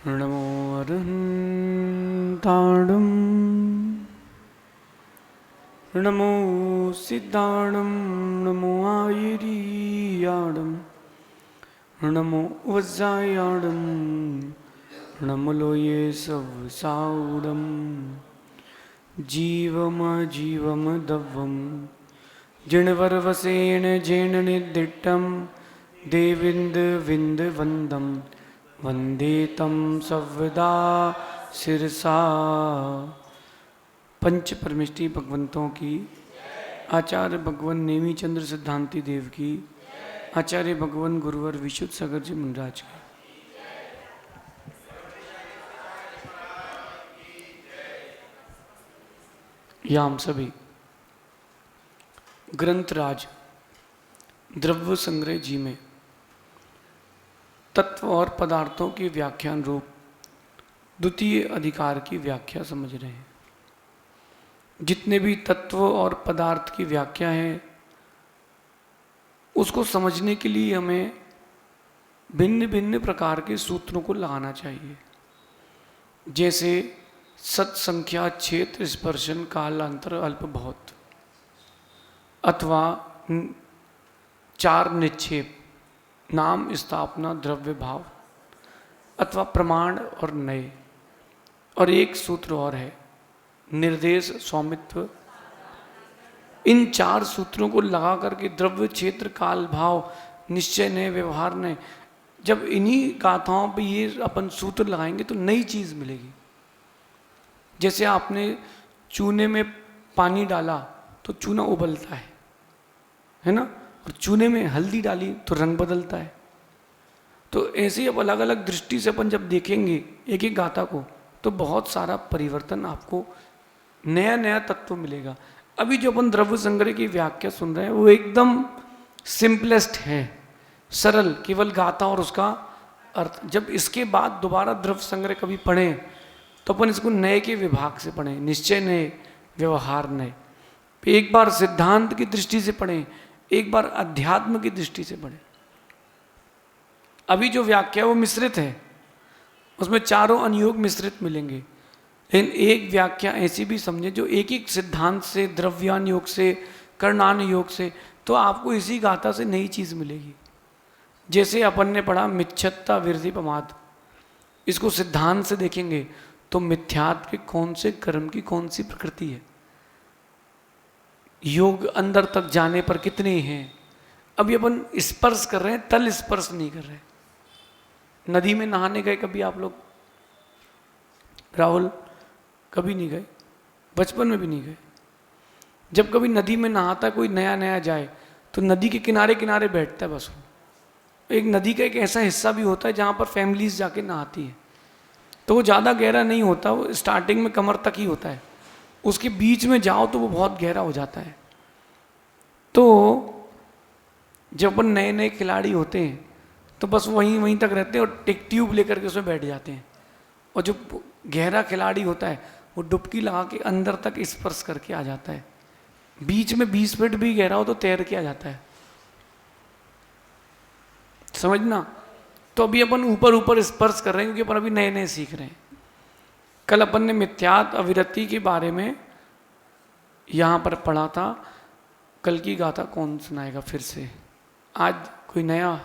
नमो अरहन्ताणं नमो सिद्धाणं नमो आयुर्याणं नमो वज्रायाणं नमो लोये सवसावडं जीवम दव्वं जिणवर्वसेन जेन निर्दिष्टं देविन्द विन्द वन्दं वन्दे तं सव्यदा शिरसा। पंच परमेष्टि भगवंतों की, आचार्य भगवान नेमी चंद्र सिद्धांति देव की, आचार्य भगवान गुरुवर विशुद्ध सागर जी मुनिराज की। यहाँ हम सभी ग्रंथराज द्रव्य संग्रह जी में तत्व और पदार्थों की व्याख्यान रूप द्वितीय अधिकार की व्याख्या समझ रहे हैं। जितने भी तत्व और पदार्थ की व्याख्या है उसको समझने के लिए हमें भिन्न भिन्न प्रकार के सूत्रों को लगाना चाहिए। जैसे सत संख्या क्षेत्र स्पर्शन काल अंतर अल्प बहुत, अथवा चार निक्षेप नाम स्थापना द्रव्य भाव, अथवा प्रमाण और नए, और एक सूत्र और है निर्देश स्वामित्व। इन चार सूत्रों को लगा करके द्रव्य क्षेत्र काल भाव निश्चय नए व्यवहार नए, जब इन्हीं गाथाओं पे ये अपन सूत्र लगाएंगे तो नई चीज मिलेगी। जैसे आपने चूने में पानी डाला तो चूना उबलता है ना, और चूने में हल्दी डाली तो रंग बदलता है। तो ऐसे ही अब अलग अलग दृष्टि से अपन जब देखेंगे एक एक गाथा को तो बहुत सारा परिवर्तन, आपको नया नया तत्व मिलेगा। अभी जो अपन द्रव्य संग्रह की व्याख्या सुन रहे हैं वो एकदम सिंपलेस्ट है, सरल, केवल गाथा और उसका अर्थ। जब इसके बाद दोबारा द्रव्य संग्रह कभी पढ़ें तो अपन इसको नए के विभाग से पढ़ें, निश्चय नए व्यवहार नए। एक बार सिद्धांत की दृष्टि से पढ़ें, एक बार अध्यात्म की दृष्टि से पढ़ें। अभी जो व्याख्या वो मिश्रित है, उसमें चारों अनुयोग मिश्रित मिलेंगे, लेकिन एक व्याख्या ऐसी भी समझे जो एक एक सिद्धांत से, द्रव्यान योग से, कर्णान योग से, तो आपको इसी गाथा से नई चीज मिलेगी। जैसे अपन ने पढ़ा मिथ्यता विरधि प्रमाद, इसको सिद्धांत से देखेंगे तो मिथ्यात्व के कौन से कर्म की कौन सी प्रकृति है, योग अंदर तक जाने पर कितने हैं। अभी अपन स्पर्श कर रहे हैं, तल स्पर्श नहीं कर रहे। नदी में नहाने गए कभी आप लोग? राहुल कभी नहीं गए, बचपन में भी नहीं गए। जब कभी नदी में नहाता कोई नया नया जाए तो नदी के किनारे किनारे बैठता है बस। एक नदी का एक ऐसा हिस्सा भी होता है जहाँ पर फैमिलीज जाके नहाती है, तो वो ज़्यादा गहरा नहीं होता, वो स्टार्टिंग में कमर तक ही होता है। उसके बीच में जाओ तो वो बहुत गहरा हो जाता है। तो जब अपन नए नए खिलाड़ी होते हैं तो बस वहीं वहीं तक रहते हैं और एक ट्यूब लेकर के उसमें बैठ जाते हैं। और जो गहरा खिलाड़ी होता है वो डुबकी लगा के अंदर तक स्पर्श करके आ जाता है। बीच में 20 फीट भी गहरा हो तो तैर के आ जाता है, समझना। तो अभी अपन ऊपर ऊपर स्पर्श कर रहे हैं क्योंकि अपन अभी नए नए सीख रहे हैं। कल अपन ने मिथ्यात्व अविरति के बारे में यहाँ पर पढ़ा था। कल की गाथा कौन सुनाएगा फिर से? आज कोई नया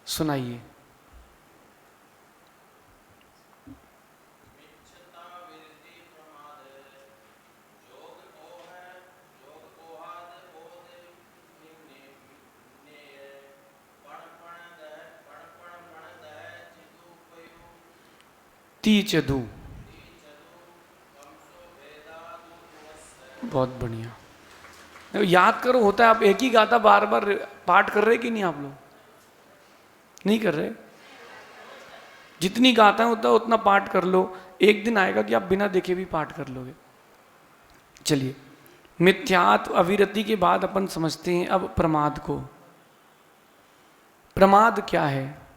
सुनाइए। तीचदू, बहुत बढ़िया। याद करो, होता है आप एक ही गाथा बार बार पाठ कर रहे कि नहीं? आप लोग नहीं कर रहे। जितनी गाथा होता है उतना पाठ कर लो, एक दिन आएगा कि आप बिना देखे भी पाठ कर लोगे। चलिए, मिथ्यात्व अविरति के बाद अपन समझते हैं अब प्रमाद को। प्रमाद क्या है?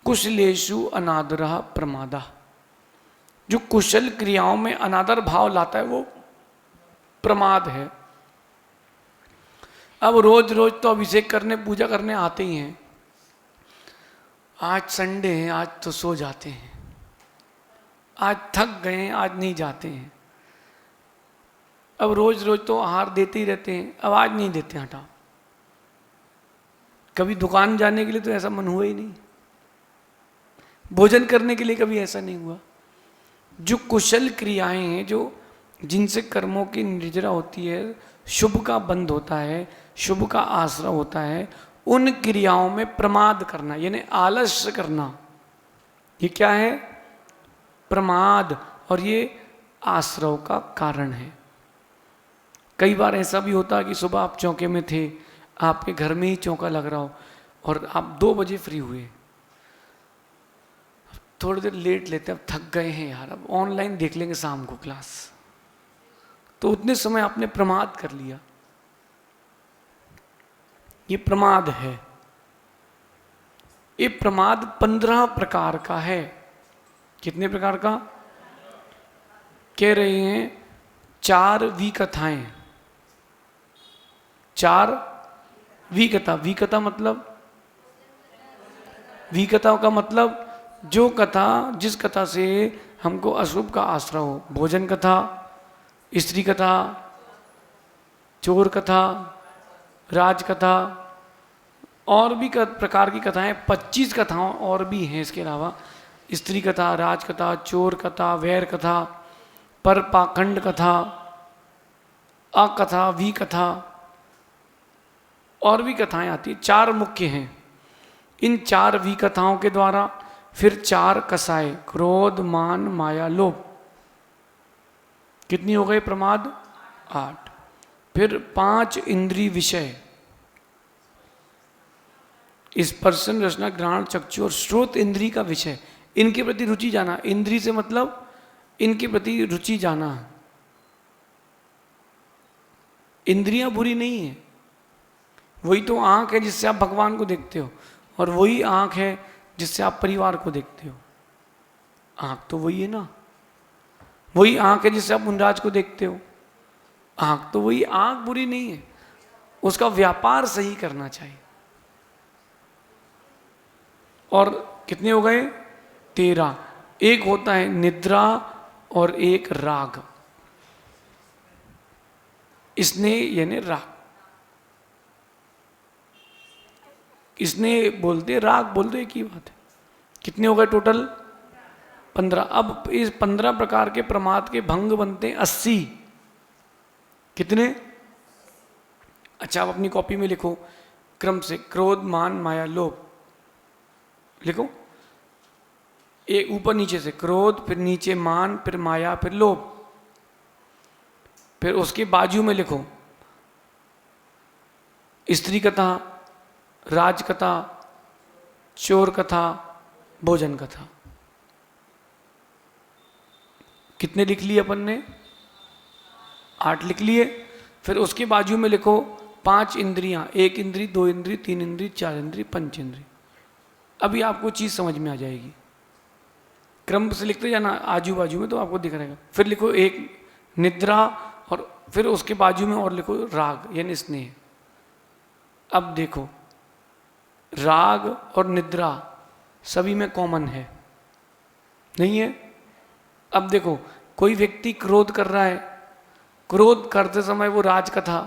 कुशलेषु अनादरः प्रमादा। जो कुशल क्रियाओं में अनादर भाव लाता है वो प्रमाद है। अब रोज रोज तो अभिषेक करने पूजा करने आते ही हैं, आज संडे है, आज तो सो जाते हैं, आज थक गए हैं, आज नहीं जाते हैं। अब रोज रोज तो आहार देते ही रहते हैं, अब आज नहीं देते, हटाओ। कभी दुकान जाने के लिए तो ऐसा मन हुआ ही नहीं, भोजन करने के लिए कभी ऐसा नहीं हुआ। जो कुशल क्रियाएं हैं, जो जिनसे कर्मों की निर्जरा होती है, शुभ का बंध होता है, शुभ का आश्रय होता है, उन क्रियाओं में प्रमाद करना यानी आलस्य करना, ये क्या है? प्रमाद। और ये आश्रय का कारण है। कई बार ऐसा भी होता है कि सुबह आप चौके में थे, आपके घर में ही चौका लग रहा हो और आप 2 बजे फ्री हुए, थोड़ी देर लेट लेते, अब थक गए हैं यार, अब ऑनलाइन देख लेंगे शाम को क्लास, तो उतने समय आपने प्रमाद कर लिया। ये प्रमाद है। ये प्रमाद 15 प्रकार का है। कितने प्रकार का? कह रहे हैं 4 विकथाएं। 4 विकथा। विकथा मतलब, विकथा का मतलब जो कथा, जिस कथा से हमको अशुभ का आश्रय हो। भोजन कथा, स्त्री कथा, चोर कथा, राज कथा, और भी प्रकार की कथाएं, 25 कथाओं और भी हैं इसके अलावा। स्त्री कथा, राज कथा, चोर कथा, वैर कथा, पर पाखंड कथा, अकथा, विकथा, और भी कथाएं आती हैं। 4 मुख्य हैं। इन 4 विकथाओं के द्वारा फिर 4 कसाय, क्रोध, मान, माया, लोभ। कितनी हो गई प्रमाद? 8। फिर 5 इंद्रिय विषय, स्पर्शन, रसना, घ्राण, चक्षु और श्रोत इंद्रिय का विषय। इनके प्रति रुचि जाना। इंद्रिय से मतलब इनके प्रति रुचि जाना। इंद्रियां बुरी नहीं है, वही तो आंख है जिससे आप भगवान को देखते हो, और वही आंख है जिससे आप परिवार को देखते हो। आंख तो वही है ना, वही आंख है जिससे आप मुनराज को देखते हो। आंख तो वही, आंख बुरी नहीं है, उसका व्यापार सही करना चाहिए। और कितने हो गए? 13। एक होता है निद्रा और एक राग। स्नेह यानी राग, स्नेह बोलते राग बोलते, एक ही बात है। कितने हो गए टोटल? 15। अब इस 15 प्रकार के प्रमाद के भंग बनते हैं 80। कितने? अच्छा, आप अपनी कॉपी में लिखो क्रम से, क्रोध, मान, माया, लोभ लिखो। एक ऊपर नीचे से, क्रोध, फिर नीचे मान, फिर माया, फिर लोभ। फिर उसके बाजू में लिखो स्त्री कथा, राज कथा, चोर कथा, भोजन कथा। कितने लिख लिए अपन ने? 8 लिख लिए। फिर उसके बाजू में लिखो 5 इंद्रियां, 1 इंद्री, 2 इंद्री, 3 इंद्री, 4 इंद्री, 5 इंद्री। अभी आपको चीज समझ में आ जाएगी। क्रम से लिखते जाना आजू बाजू में, तो आपको दिख रहेगा। फिर लिखो 1 निद्रा, और फिर उसके बाजू में और लिखो राग यानी स्नेह। अब देखो, राग और निद्रा सभी में कॉमन है, नहीं है? अब देखो, कोई व्यक्ति क्रोध कर रहा है, क्रोध करते समय वो राज कथा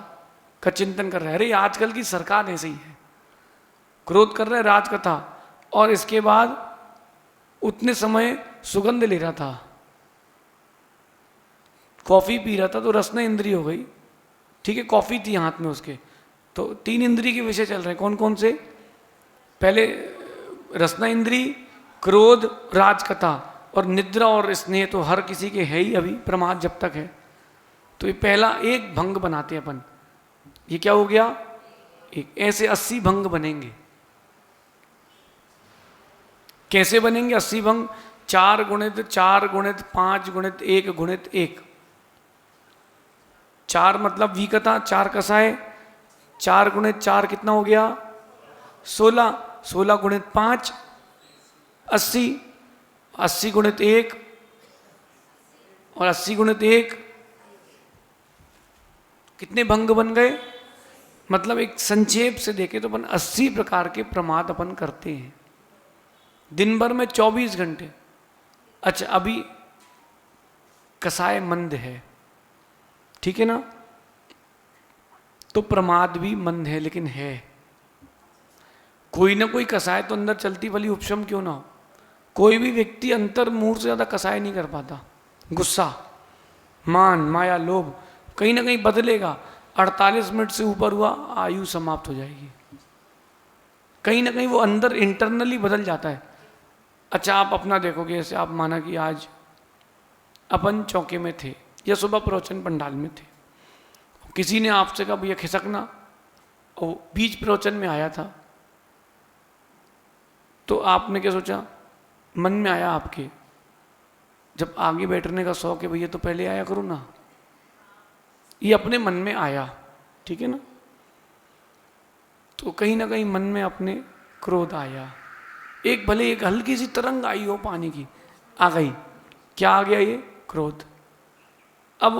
का चिंतन कर रहा है। अरे आजकल की सरकार ऐसे ही है, क्रोध कर रहा है राज कथा, और इसके बाद उतने समय सुगंध ले रहा था, कॉफी पी रहा था, तो रसना इंद्रिय हो गई। ठीक है, कॉफी थी हाथ में उसके, तो 3 इंद्रिय के विषय चल रहे हैं। कौन कौन से? पहले रसना इंद्रिय, क्रोध, राजकथा, और निद्रा और स्नेह तो हर किसी के है ही अभी, प्रमाद जब तक है। तो ये पहला एक भंग बनाते हैं अपन। ये क्या हो गया? एक। ऐसे 80 भंग बनेंगे। कैसे बनेंगे 80 भंग? 4 गुणित 4 गुणित 5 गुणित 1 गुणित 1। 4 मतलब विकथा, 4 कसाय, 4 गुणित 4 कितना हो गया? 16। 16 गुणित 5 80। 80 गुणित 1 और 80 गुणित 1 कितने भंग बन गए? मतलब एक संक्षेप से देखें तो अपन 80 प्रकार के प्रमाद अपन करते हैं। दिन भर में 24 घंटे। अच्छा, अभी कसाय मंद है, ठीक है ना, तो प्रमाद भी मंद है, लेकिन है। कोई ना कोई कसाय तो अंदर चलती, भली उपशम क्यों ना हो। कोई भी व्यक्ति अंतर्मुहूर्त से ज्यादा कसाय नहीं कर पाता। गुस्सा, मान, माया, लोभ कहीं ना कहीं बदलेगा। 48 मिनट से ऊपर हुआ, आयु समाप्त हो जाएगी। कहीं ना कहीं वो अंदर इंटरनली बदल जाता है। अच्छा, आप अपना देखोगे, जैसे आप माना कि आज अपन चौके में थे या सुबह प्रवचन पंडाल में थे, किसी ने आपसे कहा भैया खिसकना, और बीच प्रवचन में आया था, तो आपने क्या सोचा? मन में आया आपके, जब आगे बैठने का शौक है भैया तो पहले आया करो ना, ये अपने मन में आया, ठीक है ना। तो कहीं ना कहीं मन में अपने क्रोध आया, एक भले एक हल्की सी तरंग आई हो पानी की, आ गई, क्या आ गया? ये क्रोध। अब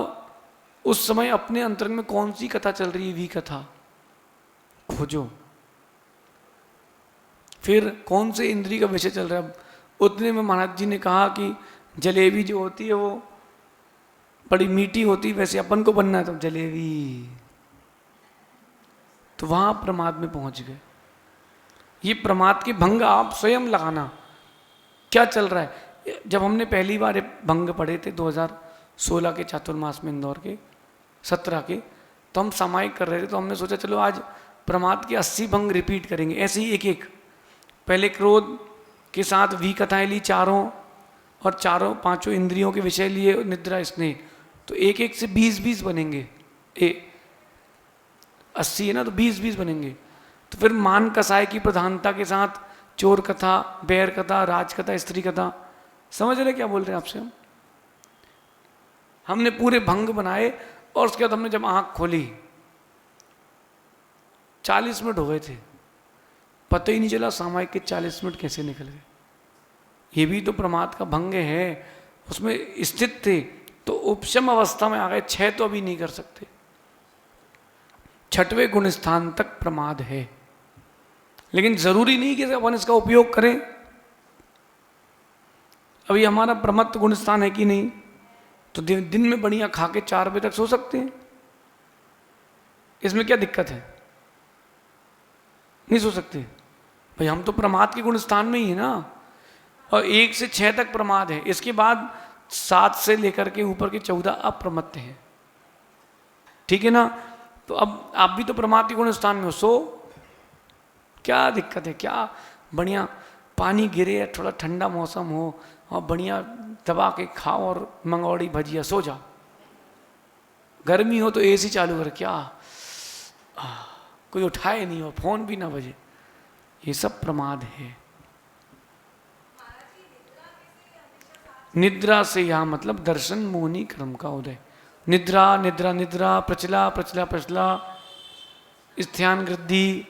उस समय अपने अंतरंग में कौन सी कथा चल रही है? वी कथा खोजो। फिर कौन से इंद्री का विषय चल रहा है? उतने में महाराज जी ने कहा कि जलेबी जो होती है वो बड़ी मीठी होती, वैसे अपन को बनना है तो जलेबी। तो वहां प्रमाद में पहुंच गए। ये प्रमाद के भंग आप स्वयं लगाना, क्या चल रहा है। जब हमने पहली बार भंग पढ़े थे 2016 के चातुर्मास में, इंदौर के 17 के, तो हम सामायिक कर रहे थे, तो हमने सोचा चलो आज प्रमाद के 80 भंग रिपीट करेंगे, ऐसे ही एक एक। पहले क्रोध के साथ वी कथाएं ली चारों, और चारों पांचों इंद्रियों के विषय लिए, निद्रा, स्नेह, तो एक एक से 20-20 बनेंगे। 80 है ना, तो 20-20 बनेंगे। तो फिर मान कसाय की प्रधानता के साथ चोर कथा, बैर कथा, राज कथा, स्त्री कथा। समझ रहे क्या बोल रहे हैं आपसे हम? हमने पूरे भंग बनाए, और उसके बाद हमने जब आंख खोली 40 मिनट हो गए थे, पता ही नहीं चला सामायिक के 40 मिनट कैसे निकल गए। ये भी तो प्रमाद का भंग है, उसमें स्थित थे तो उपशम अवस्था में आ गए। 6 तो अभी नहीं कर सकते, 6वें गुण स्थान तक प्रमाद है, लेकिन जरूरी नहीं कि अपन इसका उपयोग करें। अभी हमारा प्रमत्त गुण स्थान है कि नहीं, तो दिन में बढ़िया खा के 4 बजे तक सो सकते हैं, इसमें क्या दिक्कत है? नहीं सो सकते भाई, हम तो प्रमाद के गुण स्थान में ही है ना। और 1 से 6 तक प्रमाद है, इसके बाद 7 से लेकर के ऊपर के 14 अप्रमत्त है, ठीक है ना। तो अब आप भी तो प्रमाद के गुण स्थान में हो, सो क्या दिक्कत है? क्या बढ़िया पानी गिरे, थोड़ा ठंडा मौसम हो, और बढ़िया दबा के खाओ और मंगौड़ी भजिया, सो जाओ। गर्मी हो तो एसी चालू कर, क्या कोई उठाए नहीं हो, फोन भी ना बजे, ये सब प्रमाद है। निद्रा से यहाँ मतलब दर्शन मोहनी क्रम का उदय। निद्रा, निद्रा, निद्रा, प्रचला, प्रचला, प्रचला, स्थान वृद्धि।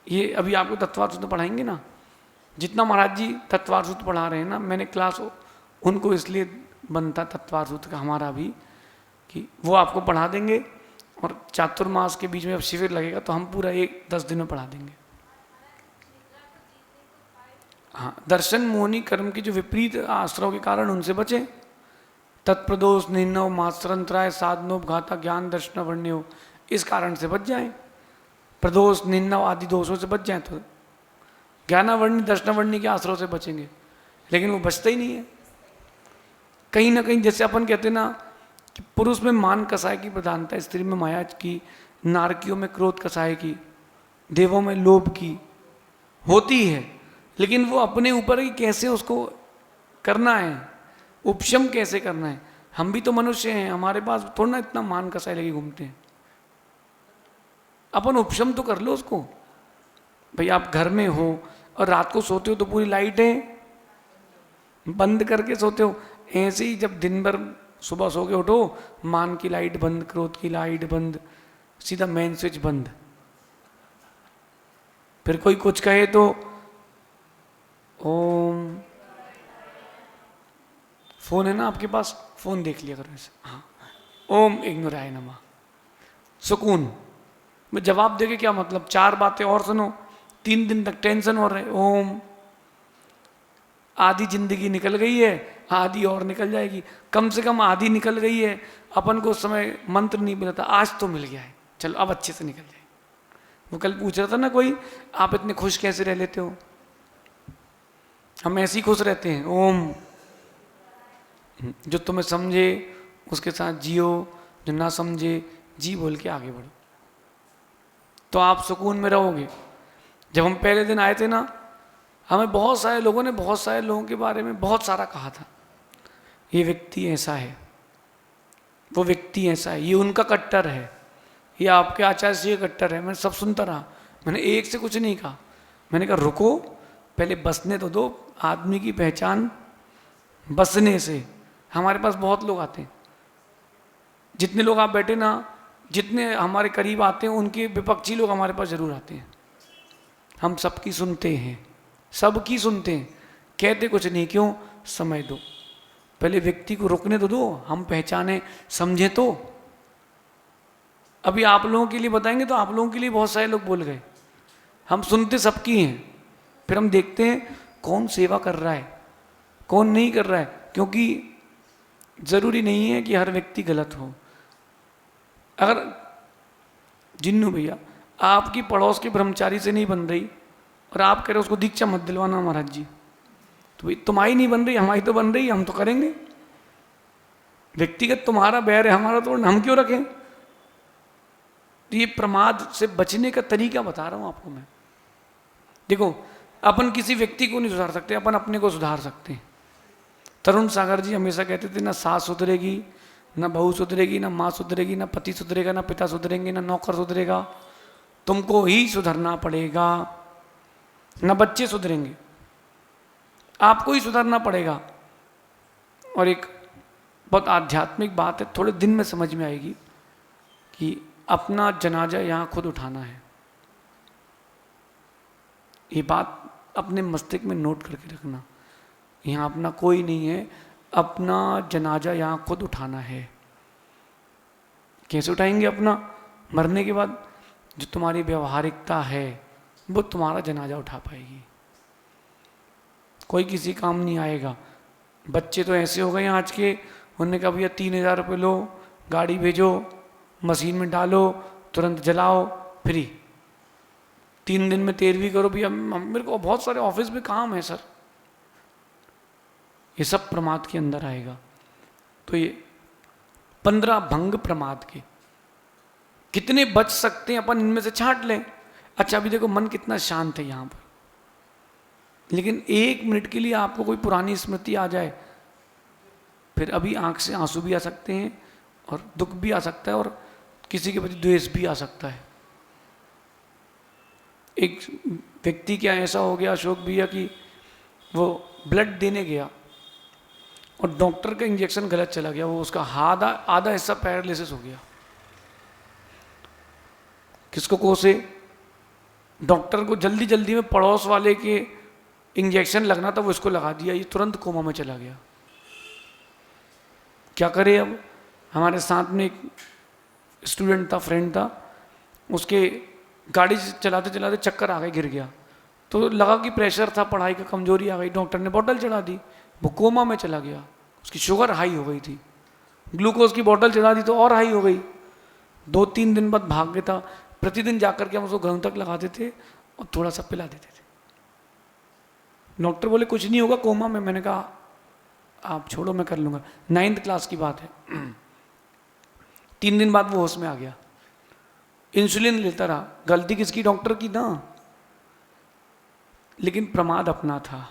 ये अभी आपको तत्वार्थ सूत्र पढ़ाएंगे ना, जितना महाराज जी तत्वार्थ सूत्र पढ़ा रहे हैं ना, मैंने क्लास उनको इसलिए बनता तत्वार्थ सूत्र का हमारा भी, कि वो आपको पढ़ा देंगे, और चातुर्मास के बीच में अब शिविर लगेगा तो हम पूरा 10 दिन में पढ़ा देंगे। हाँ, दर्शन मोहनी कर्म की जो विपरीत आश्रयों के कारण उनसे बचें। तत्प्रदोष, निन्नव, मात्सरंतराय, साधनों, घाता, ज्ञान दर्शन वर्ण्यो, इस कारण से बच जाएं। प्रदोष, निन्नव आदि दोषों से बच जाएं तो ज्ञानावर्णी, दर्शनावर्णी के आश्रयों से बचेंगे, लेकिन वो बचते ही नहीं है। कहीं ना कहीं जैसे अपन कहते ना कि पुरुष में मान कसाय की प्रधानता, स्त्री में माया की, नारकियों में क्रोध कसाय की, देवों में लोभ की होती है, लेकिन वो अपने ऊपर ही कैसे उसको करना है, उपशम कैसे करना है। हम भी तो मनुष्य हैं, हमारे पास थोड़ा ना इतना मान कसाय लेके घूमते हैं। अपन उपशम तो कर लो उसको। भाई आप घर में हो और रात को सोते हो तो पूरी लाइटें बंद करके सोते हो, ऐसे ही जब दिन भर सुबह सो के उठो, मान की लाइट बंद, क्रोध की लाइट बंद, सीधा मेन स्विच बंद। फिर कोई कुछ कहे तो ओम, फोन है ना आपके पास, फोन देख लिया करो ऐसे, हाँ, ओम इग्नोराय नमः, सुकून में जवाब देके क्या मतलब, 4 बातें और सुनो 3 दिन तक टेंशन हो रहे, ओम। आधी जिंदगी निकल गई है, आधी और निकल जाएगी, कम से कम आधी निकल गई है। अपन को उस समय मंत्र नहीं मिला था, आज तो मिल गया है, चलो अब अच्छे से निकल जाए। वो कल पूछ रहा था ना कोई, आप इतने खुश कैसे रह लेते हो? हम ऐसे ही खुश रहते हैं, ओम। जो तुम्हें समझे उसके साथ जियो, जो ना समझे जी बोल के आगे बढ़ो, तो आप सुकून में रहोगे। जब हम पहले दिन आए थे ना, हमें बहुत सारे लोगों ने बहुत सारे लोगों के बारे में बहुत सारा कहा था, ये व्यक्ति ऐसा है, वो व्यक्ति ऐसा है, ये उनका कट्टर है, ये आपके आचार्य से कट्टर है। मैं सब सुनता रहा, मैंने एक से कुछ नहीं कहा। मैंने कहा रुको, पहले बसने तो दो। आदमी की पहचान बसने से। हमारे पास बहुत लोग आते हैं, जितने लोग आप बैठे ना, जितने हमारे करीब आते हैं उनके विपक्षी लोग हमारे पास जरूर आते हैं। हम सबकी सुनते हैं, सबकी सुनते हैं, कहते कुछ नहीं। क्यों? समय दो, पहले व्यक्ति को रुकने तो दो, हम पहचाने समझे तो। अभी आप लोगों के लिए बताएंगे तो आप लोगों के लिए बहुत सारे लोग बोल गए। हम सुनते सबकी हैं, फिर हम देखते हैं कौन सेवा कर रहा है, कौन नहीं कर रहा है। क्योंकि जरूरी नहीं है कि हर व्यक्ति गलत हो। अगर जिन्नू भैया आपकी पड़ोस के ब्रह्मचारी से नहीं बन रही और आप कह रहे हो उसको दीक्षा मत दिलवाना महाराज जी, तो भाई तुम्हारी नहीं बन रही, हमारी तो बन रही, हम तो करेंगे। व्यक्तिगत तुम्हारा बैर है, हमारा तो हम क्यों रखें? तो ये प्रमाद से बचने का तरीका बता रहा हूं आपको मैं। देखो, अपन किसी व्यक्ति को नहीं सुधार सकते, अपन अपने को सुधार सकते हैं। तरुण सागर जी हमेशा कहते थे, ना सास सुधरेगी, ना बहू सुधरेगी, ना माँ सुधरेगी, ना पति सुधरेगा, ना पिता सुधरेंगे, ना नौकर सुधरेगा, तुमको ही सुधरना पड़ेगा। ना बच्चे सुधरेंगे, आपको ही सुधरना पड़ेगा। और एक बहुत आध्यात्मिक बात है, थोड़े दिन में समझ में आएगी कि अपना जनाजा यहाँ खुद उठाना है। ये बात अपने मस्तिष्क में नोट करके रखना। यहाँ अपना कोई नहीं है, अपना जनाजा यहाँ खुद उठाना है। कैसे उठाएंगे अपना? मरने के बाद जो तुम्हारी व्यवहारिकता है वो तुम्हारा जनाजा उठा पाएगी। कोई किसी काम नहीं आएगा। बच्चे तो ऐसे हो गए आज के, उन्होंने कहा भैया 3000 रुपये लो, गाड़ी भेजो, मशीन में डालो, तुरंत जलाओ, फ्री। 3 दिन में 13वीं करो भैया, मेरे को बहुत सारे ऑफिस में काम है सर। ये सब प्रमाद के अंदर आएगा। तो ये 15 भंग प्रमाद के कितने बच सकते हैं अपन, इनमें से छांट लें। अच्छा, अभी देखो मन कितना शांत है यहाँ पर, लेकिन 1 मिनट के लिए आपको कोई पुरानी स्मृति आ जाए, फिर अभी आंख से आंसू भी आ सकते हैं और दुख भी आ सकता है और किसी के प्रति द्वेष भी आ सकता है। एक व्यक्ति क्या ऐसा हो गया अशोक भैया कि वो ब्लड देने गया और डॉक्टर का इंजेक्शन गलत चला गया, वो उसका आधा हिस्सा पैरालिसिस हो गया। किसको कोसे? डॉक्टर को जल्दी जल्दी में पड़ोस वाले के इंजेक्शन लगना था, वो इसको लगा दिया, ये तुरंत कोमा में चला गया। क्या करे अब? हमारे साथ में एक स्टूडेंट था, फ्रेंड था, उसके गाड़ी चलाते चलाते चक्कर आ गए, गिर गया। तो लगा कि प्रेशर था, पढ़ाई का कमजोरी आ गई, डॉक्टर ने बोतल चढ़ा दी, वो कोमा में चला गया। उसकी शुगर हाई हो गई थी, ग्लूकोज की बोतल चढ़ा दी तो और हाई हो गई। 2-3 दिन बाद भाग गया था। प्रतिदिन जाकर के हम उसको घरों तक लगाते थे और थोड़ा सा पिला देते थे। डॉक्टर बोले कुछ नहीं होगा, कोमा में। मैंने कहा आप छोड़ो, मैं कर लूँगा। 9th क्लास की बात है। 3 दिन बाद वो होश में आ गया, इंसुलिन लेता रहा। गलती किसकी? डॉक्टर की ना, लेकिन प्रमाद अपना था।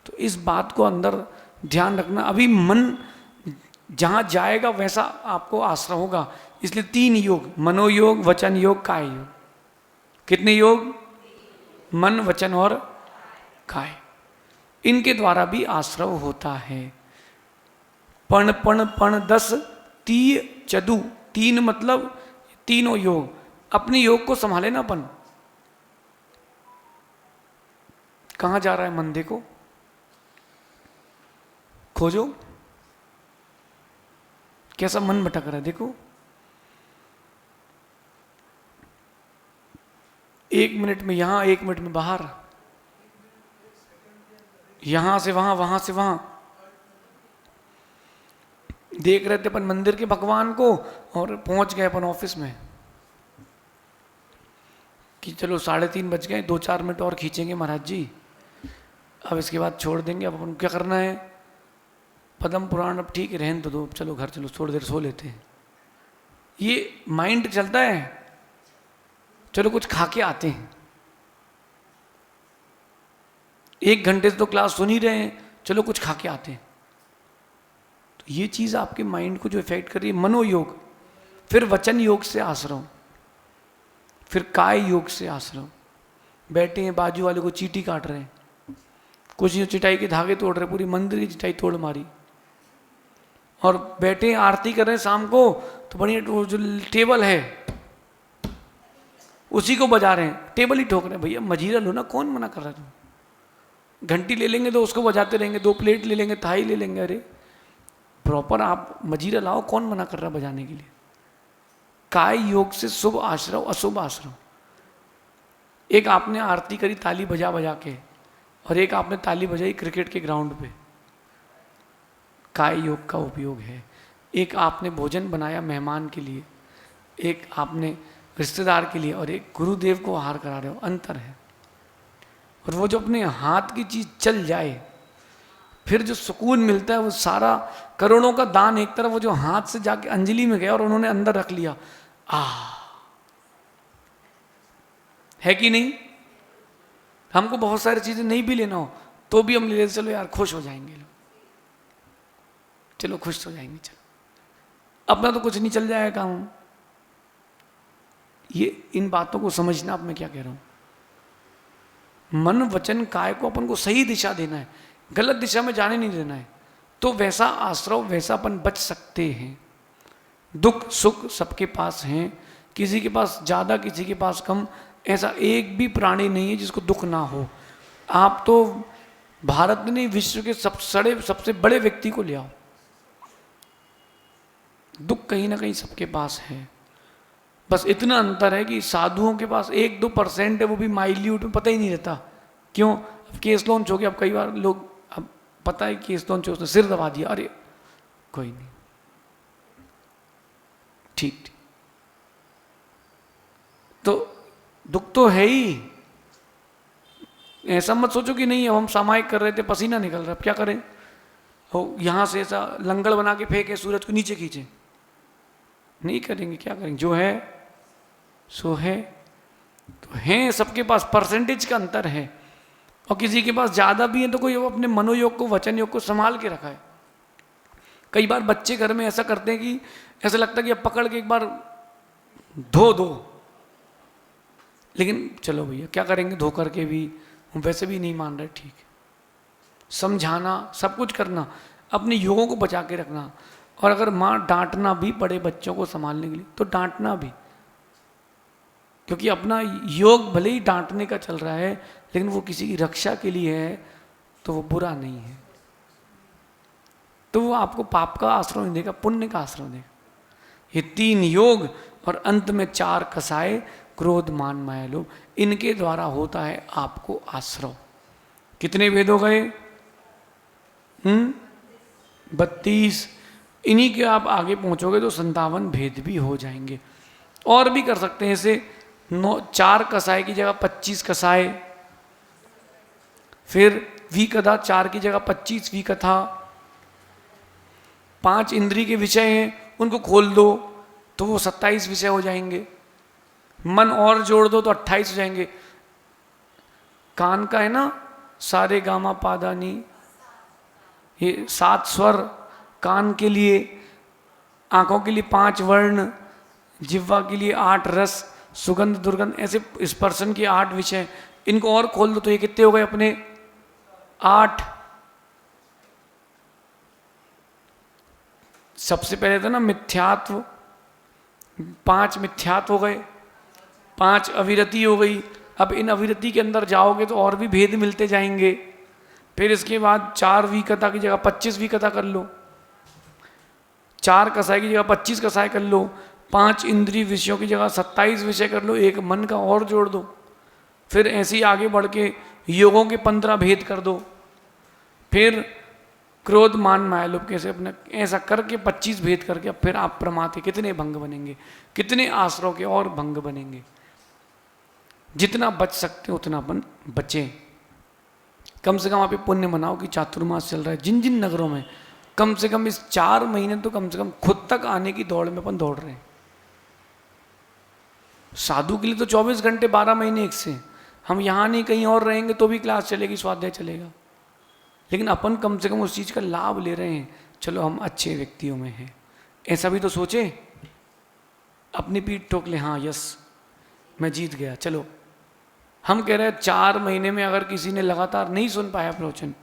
तो इस बात को अंदर ध्यान रखना। अभी मन जहाँ जाएगा वैसा आपको आश्रय होगा। इसलिए 3 योग, मनोयोग, वचन योग, काय योग। कितने योग? मन, वचन और काय। इनके द्वारा भी आश्रय होता है। पण पण पण 10 तीय चदु, 3 मतलब तीनों योग। अपने योग को संभाले ना अपन। कहां जा रहा है मन? देखो, खोजो कैसा मन भटक रहा है। देखो, 1 मिनट में यहाँ, 1 मिनट में बाहर, यहां से वहां, वहां से वहां। देख रहे थे अपन मंदिर के भगवान को और पहुंच गए अपन ऑफिस में कि चलो 3:30 बज गए, 2-4 मिनट और खींचेंगे महाराज जी, अब इसके बाद छोड़ देंगे। अब अपन क्या करना है, पद्म पुराण अब ठीक है रहने तो दो, चलो घर चलो, थोड़ी देर सो लेते हैं। ये माइंड चलता है, चलो कुछ खा के आते हैं। 1 घंटे से तो क्लास सुन ही रहे हैं, चलो कुछ खा के आते हैं। तो ये चीज आपके माइंड को जो इफेक्ट कर रही है, मनोयोग, फिर वचन योग से आश्रम, फिर काय योग से आश्रम। बैठे हैं बाजू वाले को चींटी काट रहे हैं, कुछ जो चिटाई के धागे तोड़ रहे, पूरी मंदिर की चिटाई तोड़ मारी। और बैठे हैं आरती कर रहे हैं शाम को, तो बढ़िया जो टेबल है उसी को बजा रहे हैं, टेबल ही ठोक रहे हैं। भैया मजीरा लो ना, कौन मना कर रहा है? तुम घंटी ले लेंगे तो उसको बजाते रहेंगे, 2 प्लेट ले लेंगे, थाई ले लेंगे। अरे प्रॉपर आप मजीरा लाओ, कौन मना कर रहा है बजाने के लिए? काय योग से शुभ आश्रम, अशुभ आश्रम। एक आपने आरती करी ताली बजा बजा के, और एक आपने ताली बजाई क्रिकेट के ग्राउंड पे, काय योग का उपयोग है। एक आपने भोजन बनाया मेहमान के लिए, एक आपने रिश्तेदार के लिए, और एक गुरुदेव को आहार करा रहे हो, अंतर है। और वो जो अपने हाथ की चीज चल जाए, फिर जो सुकून मिलता है, वो सारा करोड़ों का दान एक तरफ, वो जो हाथ से जाके अंजलि में गया और उन्होंने अंदर रख लिया, है कि नहीं? हमको बहुत सारी चीजें नहीं भी लेना हो तो भी हम ले लेते, चलो यार खुश हो जाएंगे, चलो खुश हो जाएंगे, चलो अपना तो कुछ नहीं, चल जाएगा काम। ये इन बातों को समझना, अब मैं क्या कह रहा हूं। मन वचन काय को अपन को सही दिशा देना है, गलत दिशा में जाने नहीं देना है, तो वैसा आश्रव, वैसा अपन बच सकते हैं। दुख सुख सबके पास हैं, किसी के पास ज्यादा, किसी के पास कम। ऐसा एक भी प्राणी नहीं है जिसको दुख ना हो। आप तो भारत में नहीं, विश्व के सबसे बड़े व्यक्ति को ले आओ, दुख कहीं ना कहीं सबके पास है। बस इतना अंतर है कि साधुओं के पास 1-2% है, वो भी माइल्यूट में, पता ही नहीं रहता। क्यों? अब केस लॉन्च हो गया, अब कई बार लोग, अब पता है केस लॉन्च हो, उसने सिर दबा दिया, अरे कोई नहीं, ठीक। तो दुख तो है ही। ऐसा मत सोचो कि नहीं, हम सामायिक कर रहे थे, पसीना निकल रहा है, अब क्या करें, हो यहां से ऐसा लंगड़ बना के फेंके, सूरज को नीचे खींचे, नहीं करेंगे। क्या करेंगे? जो है सो है। तो है सबके पास, परसेंटेज का अंतर है, और किसी के पास ज्यादा भी है तो कोई अपने मनोयोग को, वचन योग को संभाल के रखा है। कई बार बच्चे घर में ऐसा करते हैं कि ऐसा लगता है कि अब पकड़ के एक बार धो दो, लेकिन चलो भैया क्या करेंगे, धो करके भी वैसे भी नहीं मान रहे, ठीक। समझाना, सब कुछ करना, अपने योगों को बचा के रखना। और अगर माँ डांटना भी पड़े बच्चों को संभालने के लिए, तो डांटना भी, क्योंकि अपना योग भले ही डांटने का चल रहा है, लेकिन वो किसी की रक्षा के लिए है, तो वो बुरा नहीं है। तो वो आपको पाप का आश्रय नहीं देगा, पुण्य का आश्रय देगा। ये 3 योग और अंत में 4 कसाए, क्रोध मान माया लोभ, इनके द्वारा होता है आपको आश्रय। कितने भेद हो गए? 32। इन्हीं के आप आगे पहुंचोगे तो 57 भेद भी हो जाएंगे। और भी कर सकते हैं ऐसे, 4 कसाए की जगह 25 कसाए, फिर विकथा 4 की जगह 25 विकथा। 5 इंद्रिय के विषय हैं, उनको खोल दो तो वो 27 विषय हो जाएंगे। मन और जोड़ दो तो 28 हो जाएंगे। कान का है ना, सारे गामा पादा नी, ये 7 स्वर कान के लिए, आंखों के लिए 5 वर्ण, जिह्वा के लिए 8 रस, सुगंध दुर्गंध, ऐसे स्पर्शन के 8 विषय। इनको और खोल दो तो ये कितने हो गए अपने? 8। सबसे पहले तो ना मिथ्यात्व, 5 मिथ्यात्व हो गए, 5 अविरति हो गई। अब इन अविरति के अंदर जाओगे तो और भी भेद मिलते जाएंगे। फिर इसके बाद 4 विकथा की जगह 25 विकथा कर लो, 4 कसाय की जगह 25 कसाय कर लो, 5 इंद्रिय विषयों की जगह 27 विषय कर लो, 1 मन का और जोड़ दो, फिर ऐसे ही आगे बढ़ के योगों के 15 भेद कर दो, फिर क्रोध मान माया लोभ कैसे अपने ऐसा करके 25 भेद करके अब फिर आप प्रमाद के कितने भंग बनेंगे, कितने आश्रयों के और भंग बनेंगे। जितना बच सकते हो उतना अपन बचें। कम से कम आप ये पुण्य मनाओ कि चातुर्मास चल रहा है जिन जिन नगरों में, कम से कम इस 4 महीने तो कम से कम खुद तक आने की दौड़ में अपन दौड़ रहे हैं। साधु के लिए तो 24 घंटे 12 महीने एक से, हम यहाँ नहीं कहीं और रहेंगे तो भी क्लास चलेगी, स्वाध्याय चलेगा, लेकिन अपन कम से कम उस चीज़ का लाभ ले रहे हैं। चलो हम अच्छे व्यक्तियों में हैं, ऐसा भी तो सोचे, अपनी पीठ ठोक ले, हाँ यस मैं जीत गया। चलो हम कह रहे हैं 4 महीने में अगर किसी ने लगातार नहीं सुन पाया प्रवचन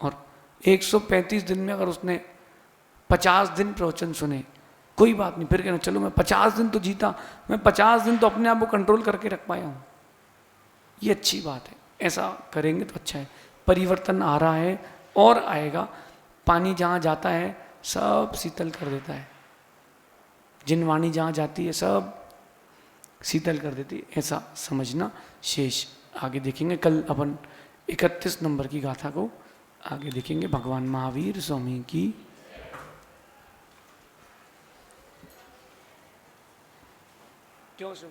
और 135 दिन में अगर उसने 50 दिन प्रवचन सुने, कोई बात नहीं, फिर कहना चलो मैं 50 दिन तो जीता, मैं 50 दिन तो अपने आप को कंट्रोल करके रख पाया हूँ, ये अच्छी बात है। ऐसा करेंगे तो अच्छा है। परिवर्तन आ रहा है और आएगा। पानी जहाँ जाता है सब शीतल कर देता है, जिन वाणी जहाँ जाती है सब शीतल कर देती है, ऐसा समझना। शेष आगे देखेंगे, कल अपन 31 नंबर की गाथा को आगे देखेंगे। भगवान महावीर स्वामी की क्यों से